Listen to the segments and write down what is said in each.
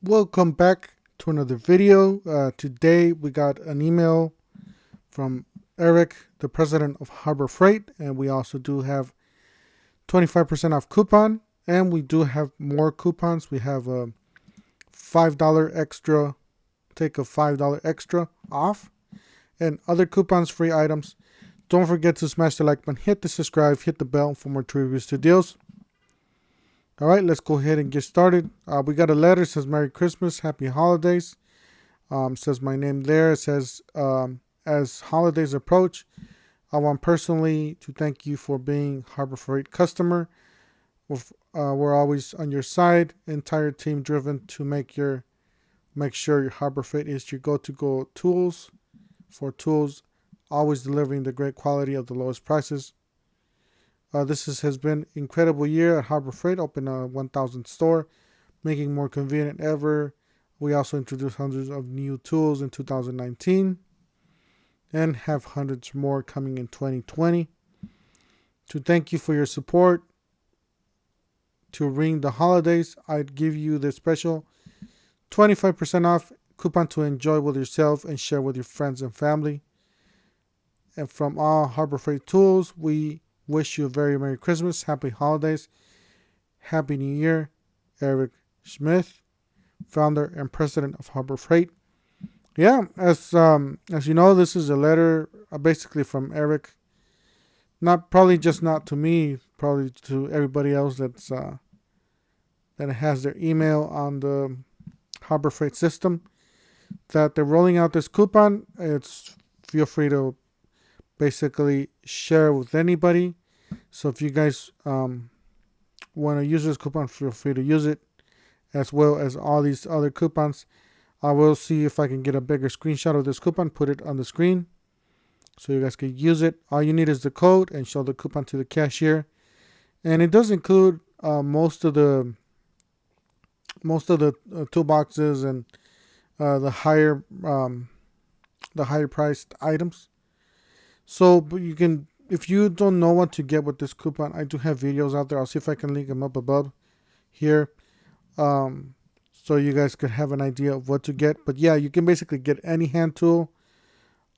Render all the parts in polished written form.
Welcome back to another video. Today we got an email from Eric, the president of Harbor Freight, and we also do have 25% off coupon, and we do have more coupons. We have a $5 extra, take a $5 extra off, and other coupons, free items. Don't forget to smash the like button, hit the subscribe, hit the bell for more reviews to deals. All right, let's go ahead and get started. We got a letter. It says Merry Christmas, Happy Holidays. Says my name there. It says, as holidays approach, I want personally to thank you for being Harbor Freight customer. We're always on your side. Entire team driven to make sure your Harbor Freight is your go-to tools for tools, always delivering the great quality of the lowest prices. This has been an incredible year at Harbor Freight, opened a 1,000th store, making more convenient ever. We also introduced hundreds of new tools in 2019 and have hundreds more coming in 2020. To thank you for your support, to ring the holidays, I'd give you the special 25% off coupon to enjoy with yourself and share with your friends and family. And from all Harbor Freight tools, we wish you a very Merry Christmas, Happy Holidays, Happy New Year. Eric Smith, founder and president of Harbor Freight. Yeah, as you know, this is a letter basically from Eric. Not to me, probably to everybody else that has their email on the Harbor Freight system. That they're rolling out this coupon. Feel free to basically share with anybody. So if you guys want to use this coupon, feel free to use it, as well as all these other coupons. I will see if I can get a bigger screenshot of this coupon, put it on the screen so you guys can use it. All you need is the code and show the coupon to the cashier. And it does include most of the toolboxes and the higher priced items. So, but you can, if you don't know what to get with this coupon, I do have videos out there. I'll see if I can link them up above here, so you guys could have an idea of what to get. But yeah, you can basically get any hand tool.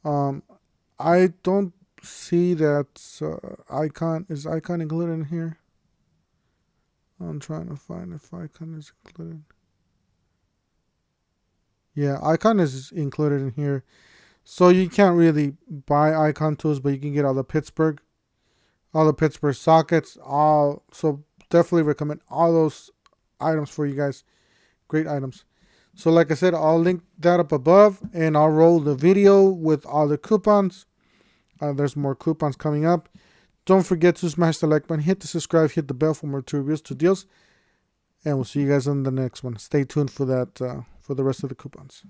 I don't see that icon. Is icon included in here? I'm trying to find if icon is included. Yeah, icon is included in here. So you can't really buy icon tools, but you can get all the Pittsburgh sockets. So definitely recommend all those items for you guys. Great items. So like I said, I'll link that up above, and I'll roll the video with all the coupons. There's more coupons coming up. Don't forget to smash the like button, hit the subscribe, hit the bell for more reviews to deals, and we'll see you guys on the next one. Stay tuned for that for the rest of the coupons.